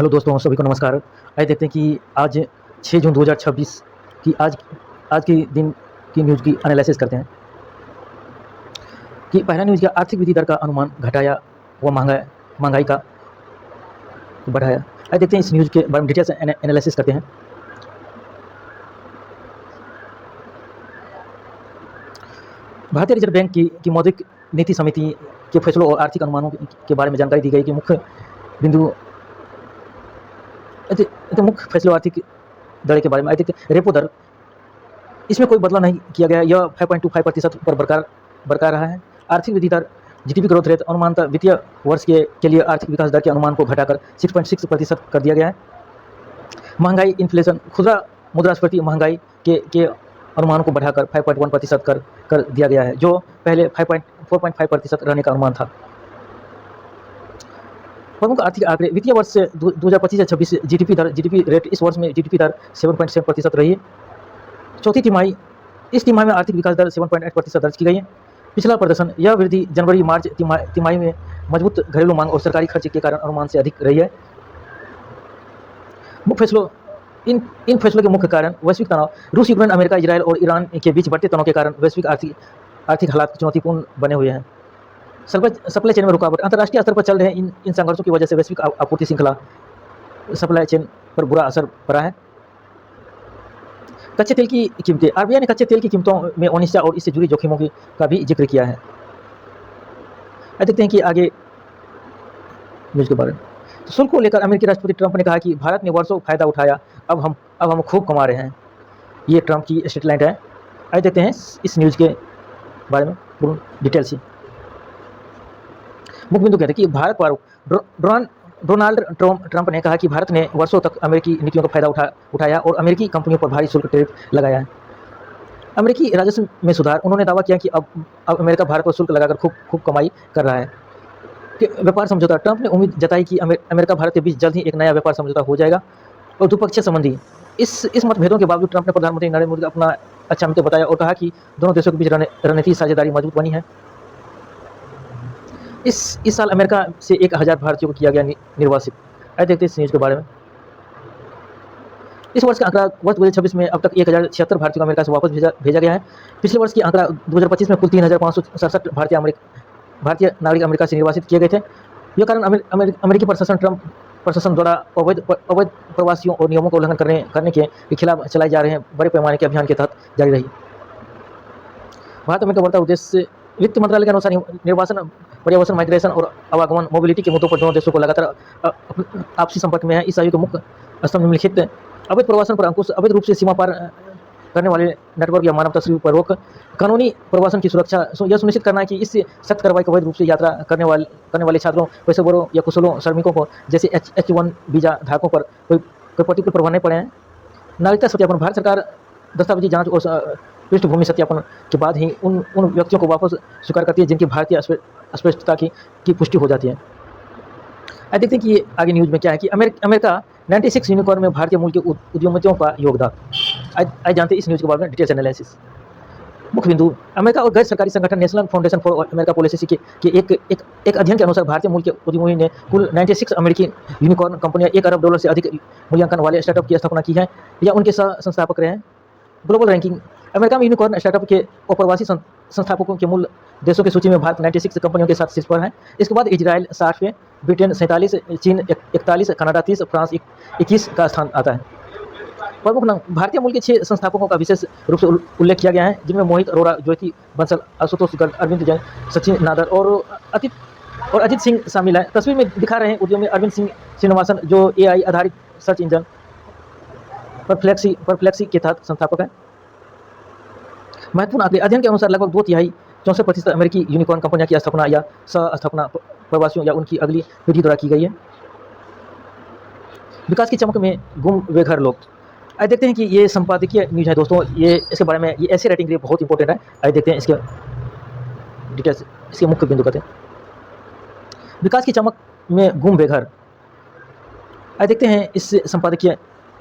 Hello दोस्तों, सभी को नमस्कार। आइए देखते हैं कि आज 6 जून 2026 की आज आज के दिन की न्यूज़ की एनालिसिस करते हैं कि पहला न्यूज़, क्या आर्थिक वृद्धि दर का अनुमान घटाया व महंगाई का बढ़ाया। आइए देखते हैं इस न्यूज़ के बारे में डिटेल से एनालिसिस करते हैं। भारतीय रिजर्व बैंक की मौद्रिक नीति समिति के फैसलों और आर्थिक अनुमानों के बारे में जानकारी दी गई कि मुख्य बिंदु मुख्य फैसलों आर्थिक दर के बारे में। देखते हैं रेपो दर, इसमें कोई बदलाव नहीं किया गया, यह 5.25% पर बरकरार रहा है। आर्थिक वृद्धि दर जीडीपी ग्रोथ रेट अनुमानतः वित्तीय वर्ष के लिए आर्थिक विकास दर के अनुमान को घटाकर 6.6% कर दिया गया है। महंगाई इन्फ्लेशन, खुदरा मुद्रास्फीति महंगाई के अनुमान को बढ़ाकर 5.1% कर दिया गया है, जो पहले 4.5% रहने का अनुमान था। प्रमुख आर्थिक आंकड़े, वित्तीय वर्ष से 2025 से 26 जीडीपी रेट, इस वर्ष में जीडीपी दर 7.7% रही है। चौथी तिमाही, इस तिमाही में आर्थिक विकास दर 7.8% दर्ज की गई है। पिछला प्रदर्शन, यह वृद्धि जनवरी मार्च तिमाही में मजबूत घरेलू मांग और सरकारी खर्च के कारण अनुमान से अधिक रही है। मुख्य फैसलों, इन फैसलों के मुख्य कारण वैश्विक तनाव, रूस, यूक्रेन, अमेरिका, इजरायल और ईरान के बीच बढ़ते तनाव के कारण वैश्विक आर्थिक हालात चुनौतीपूर्ण बने हुए हैं। सप्लाई चेन में रुकावट, अंतर्राष्ट्रीय स्तर पर चल रहे इन संघर्षों की वजह से वैश्विक आपूर्ति श्रृंखला सप्लाई चेन पर बुरा असर पड़ा है। कच्चे तेल की कीमतें, आरबीआई ने कच्चे तेल की कीमतों में अनिश्चितता और इससे जुड़ी जोखिमों का भी जिक्र किया है। देखते हैं कि आगे न्यूज़ के बारे में। तो शुल्क को लेकर अमेरिकी राष्ट्रपति ट्रंप ने कहा कि भारत ने वर्षों फायदा उठाया, अब हम खूब कमा रहे हैं। ये ट्रंप की स्टेटमेंट है। आइए देखते हैं इस न्यूज़ के बारे में पूर्ण डिटेल से। मुख्य बिंदु कहते हैं कि भारत पर डोनाल्ड ट्रंप ने कहा कि भारत ने वर्षों तक अमेरिकी नीतियों का फायदा उठाया और अमेरिकी कंपनियों पर भारी शुल्क टैरिफ लगाया है। अमेरिकी राजस्व में सुधार, उन्होंने दावा किया कि अब अमेरिका भारत पर शुल्क लगाकर खूब कमाई कर रहा है। कि व्यापार समझौता, ट्रंप ने उम्मीद जताई कि अमेरिका भारत के बीच जल्द ही एक नया व्यापार समझौता हो जाएगा। और द्विपक्षीय संबंधी, इस मतभेदों के बावजूद ट्रंप ने प्रधानमंत्री नरेंद्र मोदी को अपना अच्छा मित्र बताया और कहा कि दोनों देशों के बीच रणनीतिक साझेदारी मजबूत बनी है। इस साल अमेरिका से 1000 भारतीयों को किया गया निर्वासित। आइए देखते हैं इस न्यूज़ के बारे में। इस वर्ष का आंकड़ा, वर्ष 2026 में अब तक 1076 भारतीयों को अमेरिका से वापस भेजा गया है। पिछले वर्ष की आंकड़ा 2025 में कुल 3567 भारतीय नागरिक अमेरिका से निर्वासित किए गए थे। यह कारण अमेरिकी ट्रंप प्रशासन द्वारा अवैध प्रवासियों और नियमों का उल्लंघन करने के खिलाफ चलाए जा रहे हैं बड़े पैमाने के अभियान के तहत जारी रही। भारत अमेरिका बढ़ता उद्देश्य, वित्त मंत्रालय के अनुसार निर्वासन, पर्यावरण, माइग्रेशन और आवागमन मोबिलिटी के मुद्दों पर दोनों देशों को लगातार आपसी संपर्क में है। इस आयु के मुख्य स्तंभ निम्नलिखित: अवैध प्रवासन पर अंकुश, अवैध रूप से सीमा पार करने वाले नेटवर्क या मानव तस्करी पर रोक, कानूनी प्रवासन की सुरक्षा, यह सुनिश्चित करना है कि इससे सख्त कार्रवाई, अवैध रूप से यात्रा करने वाले छात्रों, पेशेवरों या कुशलों श्रमिकों को जैसे H1 वीजा धारकों पर कोई प्रतिकूल प्रभाव नहीं पड़े हैं। नागरिकता सत्यापन, भारत सरकार दस्तावेजी जांच और पृष्ठभूमि सत्यापन के बाद ही उन व्यक्तियों को वापस स्वीकार करती है जिनकी भारतीय अस्पष्टता की पुष्टि हो जाती है। अब देखते हैं कि आगे न्यूज़ में क्या है कि अमेरिका 96 यूनिकॉर्न में भारतीय मूल के उद्यमियों का योगदान। आज जानते हैं इस न्यूज़ के बारे में डिटेल्स एनालिसिस। मुख्य बिंदु, अमेरिका और गैर सरकारी संगठन national foundation for America policy के एक अध्ययन के अनुसार भारतीय मूल के उद्यमियों ने कुल 96 अमेरिकी यूनिकॉर्न कंपनियां $1 अरब से अधिक मूल्यांकन वाले स्टार्टअप की स्थापना की है या उनके संस्थापक रहे हैं। ग्लोबल रैंकिंग, अमेरिका में यूनिकॉर्न स्टार्टअप के अप्रवासी संस्थापकों के मूल देशों की सूची में भारत 96 कंपनियों के साथ शीर्ष पर है। इसके बाद इजराइल 60वें, ब्रिटेन 47, चीन 41, कनाडा 30, फ्रांस 21 का स्थान आता है। प्रमुख नाम, भारतीय मूल के 6 संस्थापकों का विशेष रूप से उल्लेख किया गया है, जिनमें मोहित अरोड़ा, ज्योति बंसल, आशुतोष गर्ग, अरविंद जैन, सचिन नादर और अजित सिंह शामिल है। तस्वीर में दिखा रहे हैं उद्यमी अरविंद सिंह श्रीनिवासन, जो AI आधारित सर्च इंजन परप्लेक्सी के तहत संस्थापक है। महत्वपूर्ण आंकड़े, अध्ययन के अनुसार लगभग 2/3 64% अमेरिकी यूनिकॉर्न कंपनियों की स्थापना या सह-स्थापना प्रवासियों या उनकी अगली पीढ़ी द्वारा की गई है। विकास की चमक में गुम वे घर लोग। आइए देखते हैं कि ये संपादकीय न्यूज़ है दोस्तों, ये इसके बारे में, ये ऐसे राइटिंग के लिए बहुत इंपॉर्टेंट है। आइए देखते हैं इसके डिटेल्स, इसके मुख्य बिंदु कहते हैं। विकास की चमक में गुम वे घर। आइए देखते हैं इस संपादकीय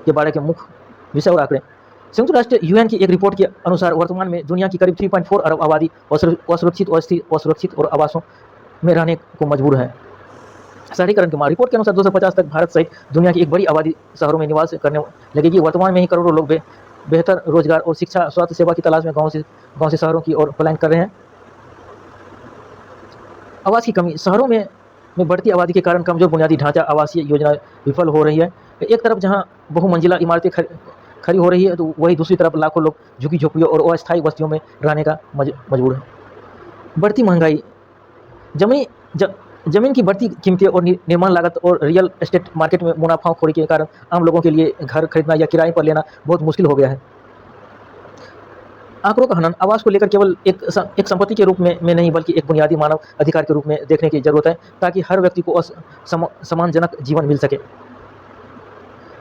के बारे के मुख्य विषय और आंकड़े। संयुक्त राष्ट्र UN की एक रिपोर्ट के अनुसार वर्तमान में दुनिया की करीब 3.4 अरब आबादी असुरक्षित और आवासों में रहने को मजबूर है। शहरीकरण की मार। रिपोर्ट के अनुसार 2050 तक भारत सहित दुनिया की एक बड़ी आबादी शहरों में निवास करने लगेगी। वर्तमान में ही करोड़ों लोग बेहतर रोजगार और शिक्षा, स्वास्थ्य सेवा की तलाश में गाँव से शहरों की ओर पलायन कर रहे हैं। आवास की कमी। शहरों में बढ़ती आबादी के कारण कमजोर बुनियादी ढांचा आवासीय योजना विफल हो रही है। एक तरफ जहां बहुमंजिला इमारतें खड़ी हो रही है, तो वहीं दूसरी तरफ लाखों लोग झुग्गी झोपड़ियों और अस्थायी बस्तियों में रहने का मजबूर है। बढ़ती महंगाई। जमीन ज, जमीन की बढ़ती कीमतें और निर्माण लागत और रियल एस्टेट मार्केट में मुनाफाखोरी के कारण आम लोगों के लिए घर खरीदना या किराए पर लेना बहुत मुश्किल हो गया है। आंकड़ों का हनन। आवास को लेकर केवल एक संपत्ति के रूप में नहीं, बल्कि एक बुनियादी मानव अधिकार के रूप में देखने की जरूरत है, ताकि हर व्यक्ति को सम्मानजनक जीवन मिल सके।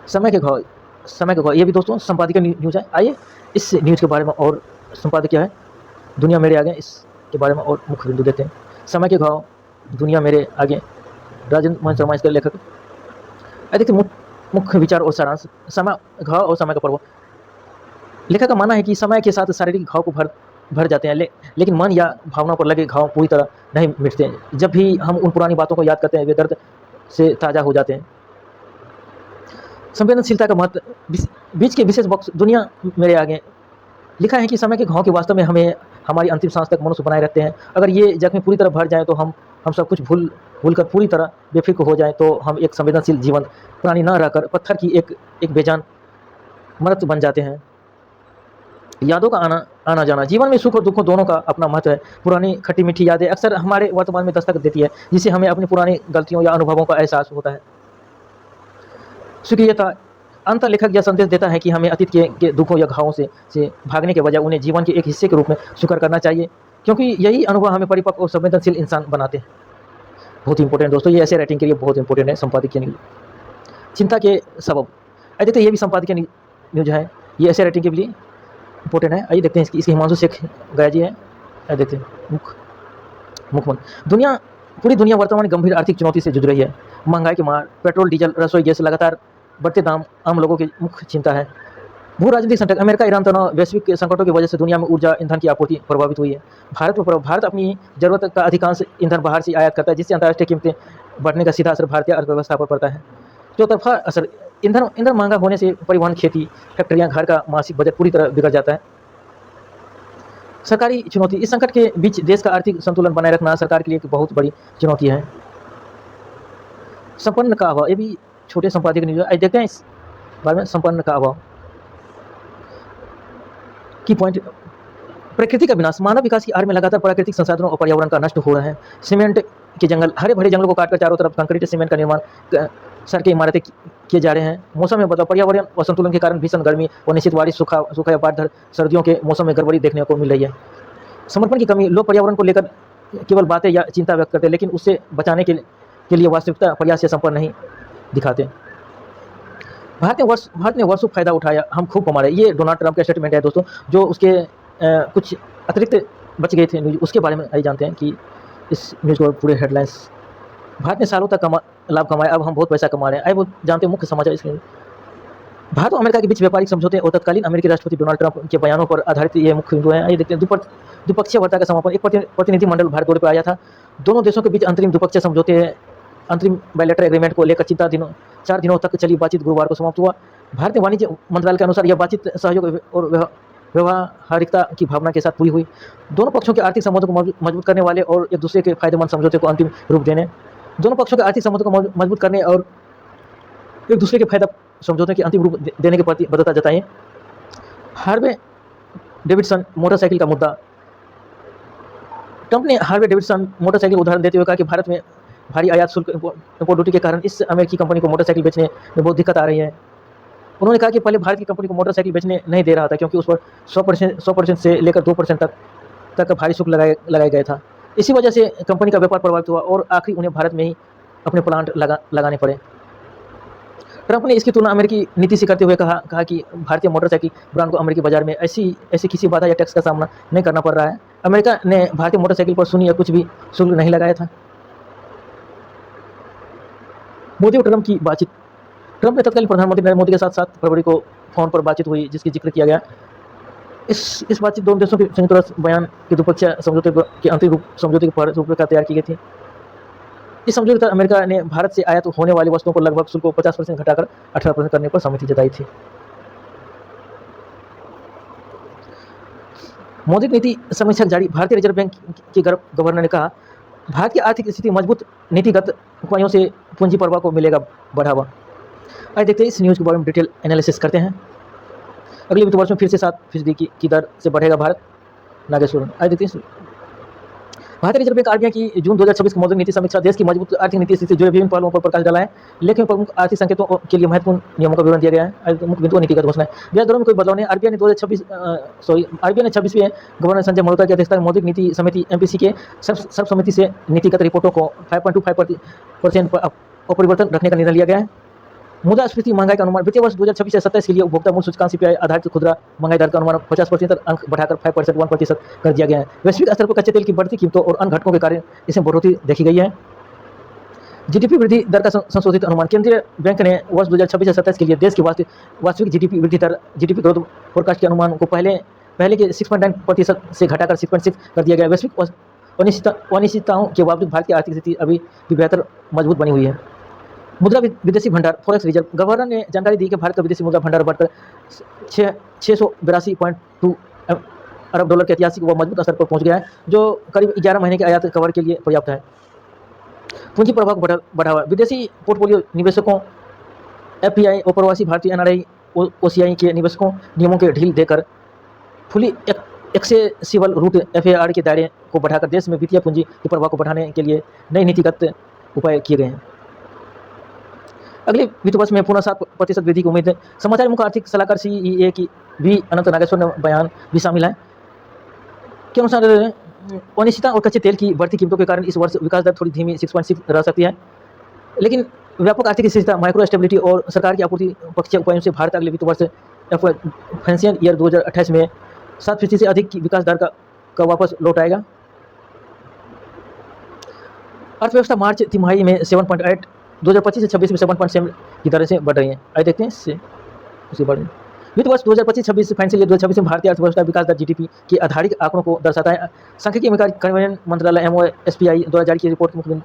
समय के घाव। ये भी दोस्तों संपादकीय न्यूज़ है। आइए इस न्यूज़ के बारे में और संपादकीय है दुनिया मेरे आगे, इसके बारे में और मुख्य बिंदु देते हैं। समय के घाव, दुनिया मेरे आगे, राजेंद्र मोहन शर्मा इसके लेखक। देखिए मुख्य विचार और सारांश। समय घाव और समय का प्रभाव। लेखक का मानना है कि समय के साथ शारीरिक घाव को भर जाते हैं, लेकिन मन या भावनाओं पर लगे घाव पूरी तरह नहीं मिटते। जब भी हम उन पुरानी बातों को याद करते हैं, वे दर्द से ताज़ा हो जाते हैं। संवेदनशीलता का महत्व। बीच के विशेष बॉक्स, दुनिया मेरे आगे। लिखा है कि समय के घाव के वास्तव में हमें हमारी अंतिम सांस तक मनुष्य बनाए रखते हैं। अगर ये जख्म पूरी तरह भर जाए, तो हम सब कुछ भूल कर पूरी तरह बेफिक्र हो जाए, तो हम एक संवेदनशील जीवन प्राणी न रहकर पत्थर की एक बेजान मृत बन जाते हैं। यादों का आना जाना। जीवन में सुख और दुख दोनों का अपना महत्व है। पुरानी खट्टी मीठी यादें अक्सर हमारे वर्तमान में दस्तक देती है, जिससे हमें अपनी पुरानी गलतियों या अनुभवों का एहसास होता है। स्वीक्रियता। अंत लेखक यह संदेश देता है कि हमें अतीत के दुखों या घावों से भागने के बजाय उन्हें जीवन के एक हिस्से के रूप में स्वीकार करना चाहिए, क्योंकि यही अनुभव हमें परिपक्व और संवेदनशील इंसान बनाते हैं। बहुत इंपॉर्टेंट दोस्तों, ये ऐसे राइटिंग के लिए बहुत इंपॉर्टेंट है संपादकीय न्यूज़। चिंता के सबब। देखते ये भी संपादकीय न्यूज़ है, ये ऐसे राइटिंग के लिए इंपॉर्टेंट है। आइए देखते हैं इसकी हिमांशु शेख गया जी है। देखते हैं मुख्यमंत्री। पूरी दुनिया वर्तमान गंभीर आर्थिक चुनौती से जूझ रही है। महंगाई की मार, पेट्रोल, डीजल, रसोई गैस लगातार बढ़ते दाम आम लोगों की मुख्य चिंता है। भू राजनीतिक संकट। अमेरिका ईरान तनाव, वैश्विक संकटों की वजह से दुनिया में ऊर्जा ईंधन की आपूर्ति प्रभावित हुई है। भारत अपनी जरूरत का अधिकांश ईंधन बाहर से आयात करता है, जिससे अंतर्राष्ट्रीय कीमतें बढ़ने का सीधा असर भारतीय अर्थव्यवस्था पर पड़ता है। चौतरफा असर। ईंधन महंगा होने से परिवहन, खेती, फैक्ट्रियां, घर का मासिक बजट पूरी तरह बिगड़ जाता है। सरकारी चुनौती। इस संकट के बीच देश का आर्थिक संतुलन बनाए रखना सरकार के लिए एक बहुत बड़ी चुनौती है। संपन्न का अभाव। ये भी छोटे संपादकीय न्यूज़ है। देखते हैं इस बारे में। संपन्न का अभाव की पॉइंट। प्रकृति का विनाश। मानव विकास की आड़ में लगातार प्राकृतिक संसाधनों और पर्यावरण का नष्ट हो रहा है। सीमेंट के जंगल, हरे भरे जंगलों को काटकर चारों तरफ कंक्रीट सीमेंट का निर्माण, सड़कें, इमारतें किए जा रहे हैं। मौसम में बदलाव। पर्यावरण असंतुलन के कारण भीषण गर्मी और निश्चित बारिश, सूखा या बाढ़, सर्दियों के मौसम में गड़बड़ी देखने को मिल रही है। समर्पण की कमी। लोग पर्यावरण को लेकर केवल बातें या चिंता व्यक्त करते हैं, लेकिन उससे बचाने के लिए वास्तविकता प्रयास या संपर्क नहीं दिखाते। भारत ने वर्षों फायदा उठाया, हम खूब कमा रहे। ये डोनाल्ड ट्रंप का स्टेटमेंट है दोस्तों, जो उसके कुछ अतिरिक्त बच गए थे न्यूज़, उसके बारे में आइए जानते हैं कि इस न्यूज़ को पूरे हेडलाइंस। भारत ने सालों तक लाभ कमाया, अब हम बहुत पैसा कमा रहे हैं। आइए वो जानते हैं मुख्य समाचार इसके। भारत और अमेरिका के बीच व्यापारिक समझौते और तत्कालीन अमेरिकी राष्ट्रपति डोनाल्ड ट्रंप के बयानों पर आधारित ये मुख्य बिंदु हैं। आइए देखते हैं। द्विपक्षीय वार्ता का समापन। एक प्रतिनिधिमंडल भारत दौरे पर आया था। दोनों देशों के बीच अंतरिम द्विपक्षीय समझौते, अंतरिम बायलैटरल एग्रीमेंट को लेकर 4 दिनों तक चली बातचीत गुरुवार को समाप्त हुआ। भारतीय वाणिज्य मंत्रालय के अनुसार यह बातचीत सहयोग और व्यवहारिकता की भावना के साथ पूरी हुई। दोनों पक्षों के आर्थिक संबंधों को मजबूत करने वाले और एक दूसरे के फायदेमंद समझौते को अंतिम रूप देने, दोनों पक्षों के आर्थिक संबंधों को मजबूत करने और एक दूसरे के फायदा समझौते के अंतिम रूप देने के प्रति बद्धता जताई। हार्वे डेविडसन मोटरसाइकिल का मुद्दा। ट्रंप ने हार्वे डेविडसन मोटरसाइकिल उदाहरण देते हुए कहा कि भारत में भारी आयात शुल्क, इंपोर्ट ड्यूटी के कारण इस अमेरिकी कंपनी को मोटरसाइकिल बेचने में बहुत दिक्कत आ रही है। उन्होंने कहा कि पहले भारत की कंपनी को मोटरसाइकिल बेचने नहीं दे रहा था, क्योंकि उस पर 100% से लेकर 2% तक भारी शुल्क लगाया गया था। इसी वजह से कंपनी का व्यापार प्रभावित हुआ और आखिर उन्हें भारत में ही अपने प्लांट लगाने पड़े। ट्रंप ने इसकी तुलना अमेरिकी नीति से करते हुए कहा कि भारतीय मोटरसाइकिल ब्रांड को अमेरिकी बाजार में ऐसी किसी बाधा या टैक्स का सामना नहीं करना पड़ रहा है। अमेरिका ने भारतीय मोटरसाइकिल पर शून्य या कुछ भी शुल्क नहीं लगाया था। मोदी और ट्रंप की बातचीत। ट्रंप ने तत्कालीन प्रधानमंत्री नरेंद्र मोदी के साथ 7 फरवरी को फोन पर बातचीत हुई, जिसकी जिक्र किया गया। इस बातचीत दोनों देशों के संयुक्त राष्ट्र बयान के द्विपक्षीय समझौते के अंतिम समझौते की रूपरेखा तैयार की गई थी। इस समझौते तहत अमेरिका ने भारत से आयात होने वाली वस्तुओं को लगभग शुल्क को 50% घटाकर 18% करने पर सहमति जताई थी। मौद्रिक नीति समीक्षक जारी, भारतीय रिजर्व बैंक के गवर्नर ने कहा, भारत की आर्थिक स्थिति मजबूत, नीतिगत उपायों से पूंजी प्रवाह को मिलेगा बढ़ावा। आइए देखते हैं इस न्यूज़ के बारे में डिटेल एनालिसिस करते हैं। अगले वित्त वर्ष में फिर से 7% की दर से बढ़ेगा भारत, नागेश्वर। आइए देखते हैं भारतीय रिजर्व बैंक आरबीआई की जून 2026 की मौद्रिक नीति समीक्षा देश की मजबूत आर्थिक नीति स्थिति जुड़े विभिन्न पहलुओं पर प्रकाश डाला है। लेकिन प्रमुख आर्थिक संकेतों के लिए महत्वपूर्ण नियमों का विवरण दिया गया है। मुख्य बिंदु नीतिगत घोषणा है। ब्याज दरों में कोई बदलाव नहीं। आरबीआई ने 26वीं गवर्नर संजय मल्होत्रा की अध्यक्षता में मौद्रिक नीति समिति एमपीसी के सर्वसम्मति से नीतिगत रिपोर्टों को 5.25% पर अपरिवर्तन रखने का निर्णय लिया गया है। मुद्रास्फीति महंगाई का अनुमान वित्तीय वर्ष 2026 से 27 के लिए उपभोक्ता मूल्य सूचकांक सीपीआई आधारित खुदरा महंगाई दर का अनुमान 50% तक अंक बढ़ाकर 5.1% कर दिया गया है। वैश्विक स्तर पर कच्चे तेल की बढ़ती कीमतों और अन्य घटकों के कारण इसमें बढ़ोतरी देखी गई है। जीडीपी वृद्धि दर का संशोधित अनुमान, केंद्रीय बैंक ने वर्ष 2026 से 27 के लिए देश की वास्तविक जीडीपी वृद्धि दर जीडीपी ग्रोथ फोरकास्ट के अनुमान को पहले के 6.9% से घटाकर 6.6 कर दिया गया। वैश्विक अनिश्चितताओं के बावजूद भारत की आर्थिक स्थिति अभी भी बेहतर मजबूत बनी हुई है। मुद्रा विदेशी भंडार फॉरेक्स रिजर्व, गवर्नर ने जानकारी दी कि भारत का विदेशी मुद्रा भंडार बढ़कर 682.2 अरब डॉलर के ऐतिहासिक व मजबूत स्तर पर पहुंच गया है, जो करीब 11 महीने के आयात कवर के लिए पर्याप्त है। पूंजी प्रवाह को बढ़ावा, विदेशी पोर्टफोलियो निवेशकों, एफपीआई और प्रवासी भारतीय एनआरआई ओसीआई के निवेशकों नियमों के ढील देकर फुली एक्सेसिबल रूट एफएआर के दायरे को बढ़ाकर देश में वित्तीय पूंजी के प्रवाह को बढ़ाने के लिए नए नीतिगत उपाय किए गए हैं। अगले वित्त वर्ष में पुनः 7% वृद्धि की उम्मीद है। समाचार मुख्य आर्थिक सलाहकार सीईए की वी अनंत नागेश्वर ने बयान भी शामिल है के अनुसार अनिश्चितता और कच्चे तेल की बढ़ती कीमतों के कारण इस वर्ष विकास दर थोड़ी धीमी 6.6 रह सकती है। लेकिन व्यापक आर्थिक स्थिरता, माइक्रो स्टेबिलिटी और सरकार की आपूर्ति पक्षीय उपायों से भारत अगले वित्त वर्ष फाइनेंशियल ईयर 2028 में 7% से अधिक की विकास दर का वापस लौट आएगा। अर्थव्यवस्था मार्च तिमाही में 7.8, 2025 से 26 में 7.7 की दर से बढ़ रही है। आइए देखते हैं इससे उसी बारे में। वित्त वर्ष 2025-26 फाइनेंशियल ईयर 2026 में भारतीय अर्थव्यवस्था विकास दर जीडीपी के आधारित आंकड़ों को दर्शाता है। सांख्यिकी कार्यान्वयन मंत्रालय एमओएसपीआई द्वारा जारी की रिपोर्ट मुख्य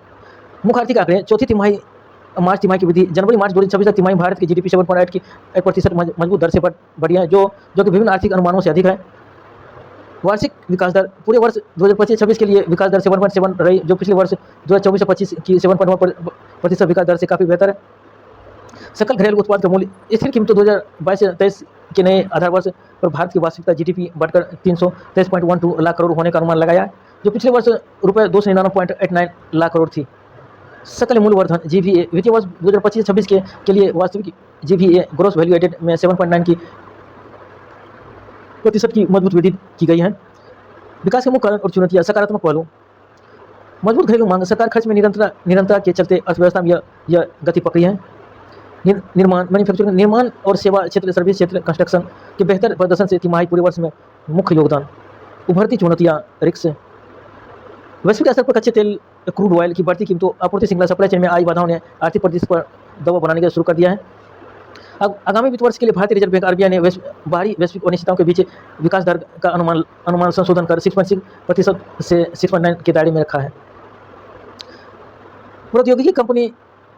आर्थिक आंकड़े चौथी तिमाही मार्च तिमाही की वृद्धि जनवरी मार्च 2026 तक तिमाही भारत की जीडीपी 7.8 की 1% मजबूत दर से बढ़ी है, जो कि विभिन्न आर्थिक अनुमानों से अधिक है। वार्षिक विकास दर पूरे वर्ष 2025-26 के लिए विकास दर 7.7 रही, जो पिछले वर्ष 2024-25 की 7.1% विकास दर से काफ़ी बेहतर है। सकल घरेलू उत्पाद का मूल्य स्थिर कीमतों 2022 से 23 के नए आधार वर्ष पर भारत की वास्तविकता जीडीपी बढ़कर 323.12 लाख करोड़ होने का अनुमान लगाया है, जो पिछले वर्ष रुपये 299.89 लाख करोड़ थी। सकल मूल्य वर्धन जीवीए वित्तीय वर्ष 2025-26 के लिए वास्तविक जीवीए ग्रोस वैल्यू एडेड में 7.9 की % की मजबूत वृद्धि की गई है। विकास के मुख्य कारण और चुनौतियां, सकारात्मक पहलू, मजबूत घरेलू मांग, सरकार खर्च में निरंतरता के चलते अर्थव्यवस्था में यह गति पकड़ी है। निर्माण, मैन्युफैक्चरिंग, निर्माण और सेवा क्षेत्र, सर्विस क्षेत्र, कंस्ट्रक्शन के बेहतर प्रदर्शन से तिमाही पूरे वर्ष में मुख्य योगदान। उभरती चुनौतियां, रिस्क, वैश्विक स्तर पर कच्चे तेल, क्रूड ऑयल की बढ़ती कीमतों, आपूर्ति श्रृंखला, सप्लाई चेन में आई बाधाओं ने आर्थिक परिदृश्य पर दबाव बनाने का शुरू कर दिया है। आगामी वित्त वर्ष के लिए भारतीय रिजर्व बैंक आरबीआई ने बाहरी वैश्विक अनिश्चितताओं के बीच विकास दर का अनुमान संशोधन कर 6.6% से 6.9 के दायरे में रखा है। प्रौद्योगिकी कंपनी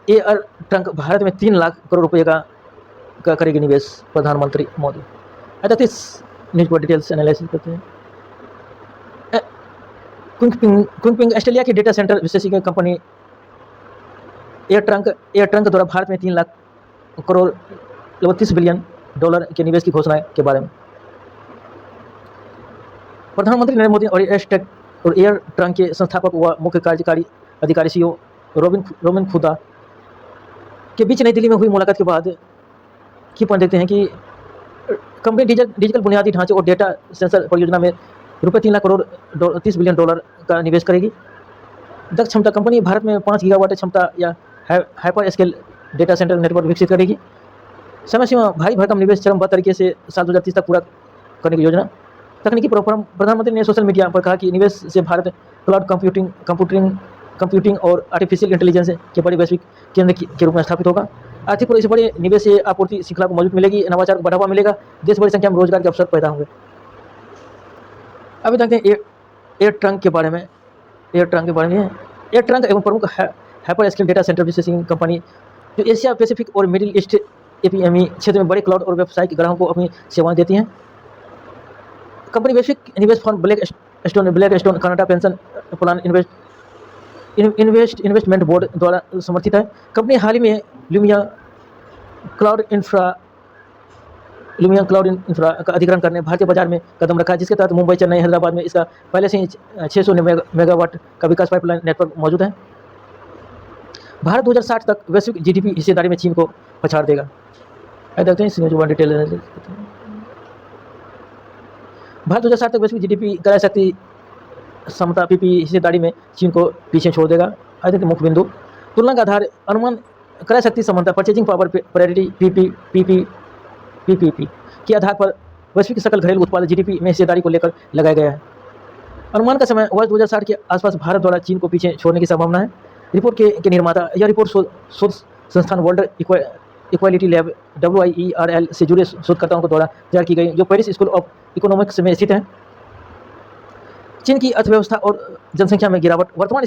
एयर ट्रंक भारत में 3 लाख करोड़ रुपए का करेगी निवेश, प्रधानमंत्री मोदी। इस न्यूज पर डिटेल्स एनालिसिस करते हैं। क्विंगपिंग ऑस्ट्रेलिया की डेटा सेंटर विशेषज्ञ कंपनी एयर ट्रंक द्वारा भारत में 3 लाख करोड़ $32 बिलियन के निवेश की घोषणा के बारे में प्रधानमंत्री नरेंद्र मोदी और एयर ट्रंक के संस्थापक व मुख्य कार्यकारी अधिकारी सीईओ रोबिन खुदा के बीच नई दिल्ली में हुई मुलाकात के बाद की पॉइंट देखते हैं कि कंपनी डिजिटल बुनियादी ढांचे और डेटा सेंसर परियोजना में रुपये 3 लाख करोड़ $30 बिलियन का निवेश करेगी। दक्ष क्षमता, कंपनी भारत में 5 गीगावाट क्षमता या hyper scale data centre network विकसित करेगी। समय सीमा, भारी भरकम निवेश चरणबद्ध तरीके से साल 2030 तक पूरा करने की योजना। तकनीकी प्रोग्राम, प्रधानमंत्री ने सोशल मीडिया पर कहा कि निवेश से भारत क्लाउड कंप्यूटिंग और आर्टिफिशियल इंटेलिजेंस के बड़े वैश्विक केंद्र के रूप में स्थापित होगा। आर्थिक और इस बड़े निवेश से आपूर्ति श्रृंखला को मजबूत मिलेगी, नवाचार को बढ़ावा मिलेगा, देश बड़ी संख्या में रोजगार के अवसर पैदा होंगे। अभी देखते हैं एयर ट्रंक के बारे में। एयर ट्रंक एवं प्रमुख hyper scale data centre processing company जो एशिया पैसिफिक और मिडिल ईस्ट एपीएमई क्षेत्र में बड़े क्लाउड और व्यवसायिक ग्राहकों को अपनी सेवाएं देती हैं। कंपनी वैश्विक निवेश fund black stone Canada pension plan investment board द्वारा समर्थित है। कंपनी हाल ही में लुमिया क्लाउड इंफ्रा का अधिग्रहण करने भारतीय बाजार में कदम रखा है, जिसके तहत मुंबई, चेन्नई, हैदराबाद में इसका पहले से ही 600 मेगावाट का विकास पाइपलाइन नेटवर्क मौजूद है। भारत 2060 तक वैश्विक जीडीपी हिस्सेदारी में चीन को पछाड़ देगा। देखते हैं इस न्यूज़ को डिटेल। भारत 2060 तक वैश्विक जीडीपी क्रय शक्ति समता पीपी हिस्सेदारी में चीन को पीछे छोड़ देगा। आई थिंक मुख्य बिंदु तुलना का आधार अनुमान क्रय शक्ति समानता परचेजिंग पावर पैरिटी पीपीपी के आधार पर वैश्विक सकल घरेलू उत्पाद जीडीपी में हिस्सेदारी को लेकर लगाया गया है। अनुमान का समय वर्ष 2060 के आसपास भारत द्वारा चीन को पीछे छोड़ने की संभावना है। रिपोर्ट के निर्माता यह रिपोर्ट शोध संस्थान वर्ल्ड इक्वालिटी लैब WIERL से जुड़े शोधकर्ताओं के द्वारा तैयार की गई, जो पेरिस स्कूल ऑफ इकोनॉमिक्स में स्थित है। चीन की अर्थव्यवस्था और जनसंख्या में गिरावट। वर्तमान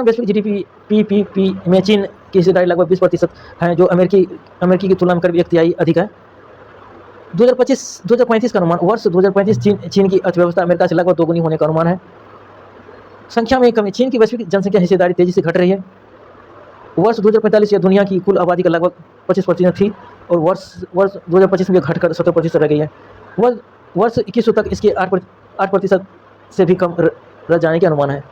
वैश्विक जीडीपी पीपीपी में चीन की हिस्सेदारी लगभग 20% है, जो अमेरिकी की तुलना में करीब 1/3 अधिक है। 2035 का अनुमान। वर्ष 2035 चीन की अर्थव्यवस्था अमेरिका से लगभग दोगुनी होने का अनुमान है। संख्या में कमी। चीन की वैश्विक जनसंख्या हिस्सेदारी तेजी से घट रही है। वर्ष 2045 से दुनिया की कुल आबादी का लगभग 25% थी और वर्ष 2025 में घटकर 70% रह गई है। वर्ष 2100 तक इसके 8% से भी कम रह जाने के अनुमान है।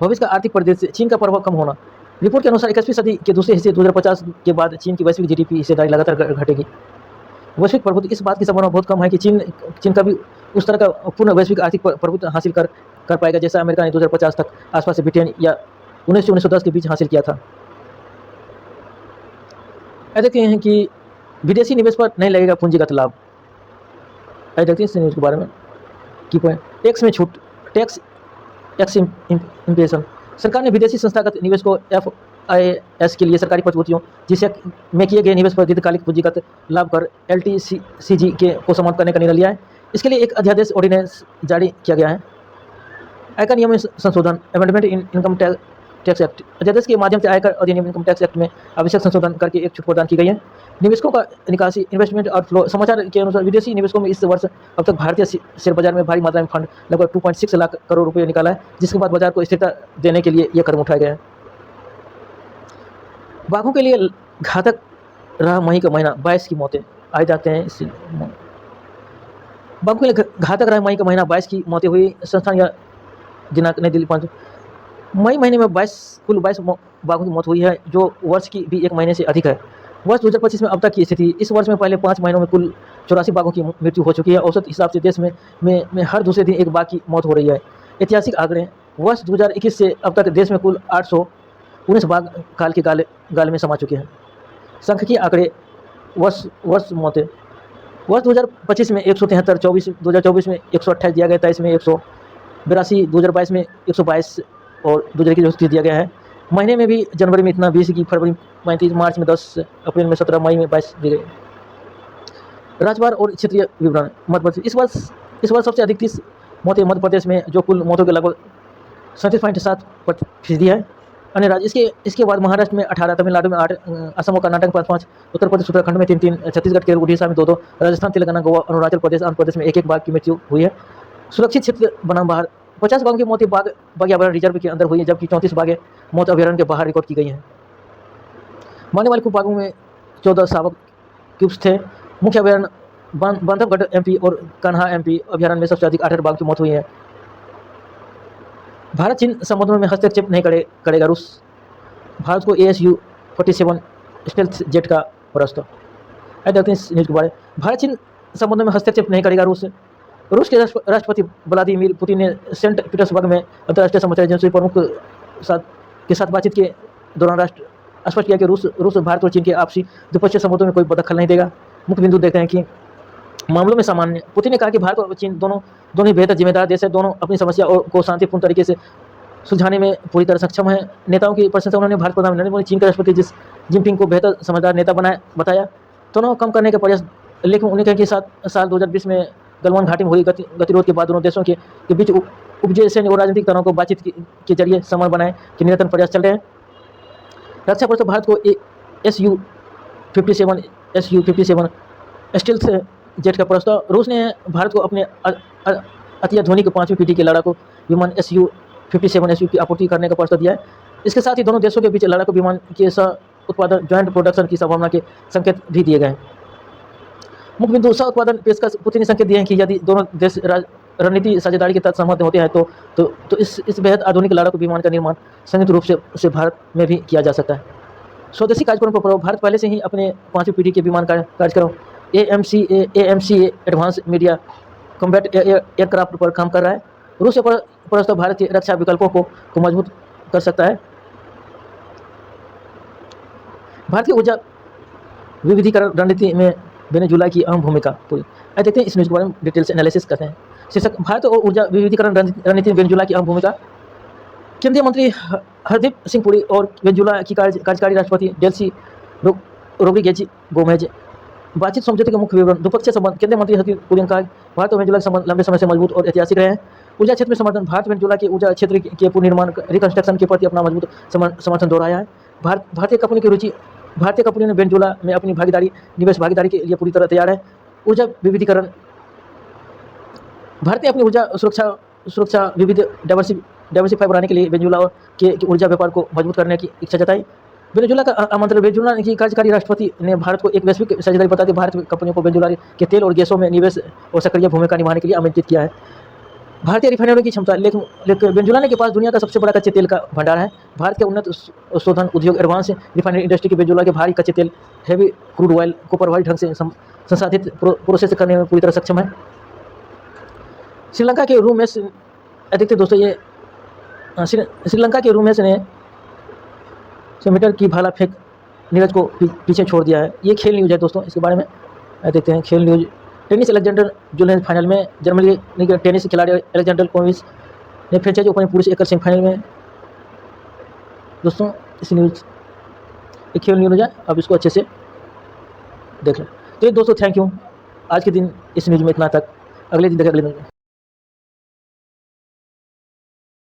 भविष्य का आर्थिक परिदृश्य। चीन का प्रभाव कम होना। रिपोर्ट के अनुसार 21वीं सदी के दूसरे हिस्से 2050 के बाद चीन की वैश्विक जीडीपी हिस्सेदारी लगातार घटेगी। वैश्विक प्रभुत्व। इस बात की संभावना बहुत कम है कि चीन का भी उस तरह का पूर्ण वैश्विक आर्थिक प्रभुत्व हासिल कर पाएगा जैसा अमेरिका ने 2050 तक आसपास से ब्रिटेन या 1910 के बीच हासिल किया था। देखते हैं कि विदेशी निवेश पर नहीं लगेगा पूंजीगत लाभ। देखते हैं इस न्यूज़ के बारे में की पॉइंट। टैक्स में छूट। Tax impatient. सरकार ने विदेशी संस्थागत निवेश को FIS के लिए सरकारी प्रतिभूतियों जिसे में किए गए निवेश पर दीर्घकालिक पूंजीगत लाभ कर LTCG को समाप्त करने का निर्णय लिया है। इसके लिए एक अध्यादेश ऑर्डिनेंस जारी किया गया है। आयकर नियम में संशोधन। Amendment in income tax act. अध्यादेश के माध्यम से आयकर अधिनियम इनकम टैक्स एक्ट में आवश्यक संशोधन करके एक छूट प्रदान की गई है। निवेशकों का निकासी। Investment outflow. समाचार के अनुसार विदेशी निवेशकों में इस वर्ष अब तक भारतीय शेयर बाजार में भारी मात्रा में फंड लगभग 2.6 लाख करोड़ रुपये निकाला है, जिसके बाद बाजार को स्थिरता देने के लिए यह कदम उठाया गया है। बाघों के लिए घातक रहा मई का महीना। 22 की मौतें। आए जाते हैं इस बाघों के लिए घातक रहा मई का महीना। 22 की मौतें हुई। संस्थान या दिनांक नई दिल्ली 5 मई महीने में कुल 22 बाघों की मौत हुई है, जो वर्ष की भी एक महीने से अधिक है। वर्ष 2025 में अब तक की स्थिति। इस वर्ष में पहले 5 महीनों में कुल 84 बाघों की मृत्यु हो चुकी है। औसत हिसाब से देश में हर दूसरे दिन एक बाघ की मौत हो रही है। ऐतिहासिक आंकड़े। वर्ष 2021 से अब तक देश में कुल 819 बाघ काल के गाल में समा चुके हैं। सांख्यिकीय आंकड़े। वर्ष मौतें। वर्ष 2025 में 173, 2024 में 128 दिया गया, 23 में 182, 2022 में 122 और 2021 दिया गया है। महीने में भी जनवरी में इतना 20 की, फरवरी में 35, मार्च में 10, अप्रैल में 17, मई में 22 दिए गए। राज्यवार और क्षेत्रीय विवरण। मध्य प्रदेश। इस वर्ष सबसे अधिक 30 मौतें मध्य प्रदेश में, जो कुल मौतों के लगभग 37.7% है। अन्य राज्य इसके बाद महाराष्ट्र में 18, तमिलनाडु में 8, असम और कर्नाटक में 5, उत्तर प्रदेश उत्तराखंड में 3, छत्तीसगढ़ केरल उड़ीसा में 2, राजस्थान तेलंगाना गोवा अरुणाचल प्रदेश आंध्र प्रदेश में 1 बाघ की मृत्यु हुई है। सुरक्षित क्षेत्र बनाम बाहर। 50 बाघों की मौतें बाघ अभयारण्य रिजर्व के अंदर हुई है, जबकि 34 बाघें मौत अभयारण्य के बाहर रिकॉर्ड की गई हैं। मरने वाले कुछ बाघों में 14 शावक क्यूब्स थे। मुख्य अभयारण्य बांधवगढ़ MP और कान्हा MP अभयारण्य में सबसे अधिक 8 बाघ की मौत हुई है। भारत चीन संबंधों में हस्तक्षेप नहीं करेगा रूस। भारत को ASU-47 स्टेल्थ जेट का प्रस्ताव। देखते हैं इस न्यूज़ के बारे में। भारत चीन संबंधों में हस्तक्षेप नहीं करेगा रूस। रूस के राष्ट्रपति व्लादिमीर पुतिन ने सेंट पीटर्सबर्ग में अंतर्राष्ट्रीय समाचार एजेंसी प्रमुख के साथ बातचीत के दौरान स्पष्ट किया कि रूस भारत और चीन के आपसी द्विपक्षीय संबंधों में कोई दखल नहीं देगा। मुख्य बिंदु देखते हैं कि मामलों में सामान्य। पुतिन ने कहा कि भारत और चीन दोनों ही बेहतर जिम्मेदार देश है। दोनों अपनी समस्या को शांतिपूर्ण तरीके से सुलझाने में पूरी तरह सक्षम है। नेताओं की प्रशंसा उन्होंने भारत प्रधानमंत्री नरेंद्र मोदी, चीन के राष्ट्रपति जिनपिंग को बेहतर समझदार नेता बताया। दोनों कम करने के प्रयास। लेकिन उन्हें कहा कि साल 2020 में गलवान घाटी में हुई गतिरोध के बाद दोनों देशों के बीच उपजे सैन्य और राजनीतिक तनाव को बातचीत के जरिए समाधान बनाए कि निरंतर प्रयास चल रहे हैं। रक्षा परिषद भारत को SU-57 स्टील्थ जेट का प्रस्ताव। रूस ने भारत को अपने अत्याधुनिक 5वीं पीढ़ी के लड़ाकू विमान SU-57 की आपूर्ति करने का प्रस्ताव दिया है। इसके साथ ही दोनों देशों के बीच लड़ाकू विमान के सह उत्पादन ज्वाइंट प्रोडक्शन की संभावना के संकेत भी दिए गए हैं। मुख्य बिंदु सह उत्पादन पेशकश। पुतिन ने संकेत दिए हैं कि यदि दोनों देश रणनीति साझेदारी के तहत सहमत होते हैं तो इस बेहद आधुनिक लड़ाकू विमान का निर्माण संयुक्त रूप से भारत में भी किया जा सकता है। स्वदेशी कार्यक्रम पर प्रभाव। भारत पहले से ही अपने 5वीं पीढ़ी के विमान कार्यक्रम AMCA advance media combat aircraft पर काम कर रहा है। रूस का प्रस्ताव भारत के रक्षा विकल्पों को मजबूत कर सकता है। भारत की ऊर्जा विविधीकरण रणनीति में वेनेजुएला की अहम भूमिका पूरी। आइए देखते हैं इस न्यूज़ के बारे में डिटेल से एनालिसिस करते हैं। शीर्षक भारत और ऊर्जा विविधीकरण रणनीति में वेनेजुएला की अहम भूमिका। केंद्रीय मंत्री हरदीप सिंह पुरी और वेनेजुएला की कार्यकारी राष्ट्रपति डेल्सी रोड्रिगेज गोमेज बातचीत समझौते के मुख्य विवरण। द्विपक्षीय संबंध। केंद्रीय मंत्री हरदीप पुरी ने कहा भारत और वेनेजुएला के संबंध लंबे समय से मजबूत और ऐतिहासिक रहे हैं। ऊर्जा क्षेत्र में समर्थन। भारत वेनेजुएला के ऊर्जा क्षेत्र के पुनर्निर्माण रिकंस्ट्रक्शन के प्रति अपना मजबूत समर्थन दोहराया है। भारतीय कंपनी ने वेनेजुएला में अपनी निवेश भागीदारी के लिए पूरी तरह तैयार है। ऊर्जा विविधीकरण। भारत ने अपनी ऊर्जा सुरक्षा डाइवर्सिफाई बनाने के लिए वेनेजुएला के ऊर्जा व्यापार को मजबूत करने की इच्छा जताई। वेनेजुएला का आमंत्रण। वेनेजुएला की कार्यकारी राष्ट्रपति ने भारत को एक वैश्विक साझेदारी बताते भारत की कंपनियों को वेनेजुएला के तेल और गैसों में निवेश और सक्रिय भूमिका निभाने के लिए आमंत्रित किया है। भारतीय रिफाइनरी की क्षमता। लेकिन वेनेजुएला के पास दुनिया का सबसे बड़ा कच्चे तेल का भंडार है। भारत के उन्नत शोधन उद्योग एडवांस रिफाइनरी इंडस्ट्री के वेनेजुएला के भारी कच्चे तेल हैवी क्रूड ऑयल को प्रभावी ढंग से संसाधित प्रोसेस करने में पूरी तरह सक्षम है। श्रीलंका के रूमेश देखते दोस्तों, ये श्रीलंका के रूमेश ने 100 मीटर की भाला फेंक नीरज को पीछे छोड़ दिया है। ये खेल न्यूज़ है दोस्तों, इसके बारे में देखते हैं। खेल news. Tennis Alexander Julen final में। जर्मनी के टेनिस खिलाड़ी अलेक्जेंडर कोविच ने फ्रेंचाइजी ओपन पुरुष एकल सेमीफाइनल में। दोस्तों इस न्यूज़ ये खेल न्यूज़ है, अब इसको अच्छे से देख लें। तो ये दोस्तों थैंक यू। आज के दिन इस न्यूज़ में इतना तक। अगले दिन देखें अगले न्यूज़ में।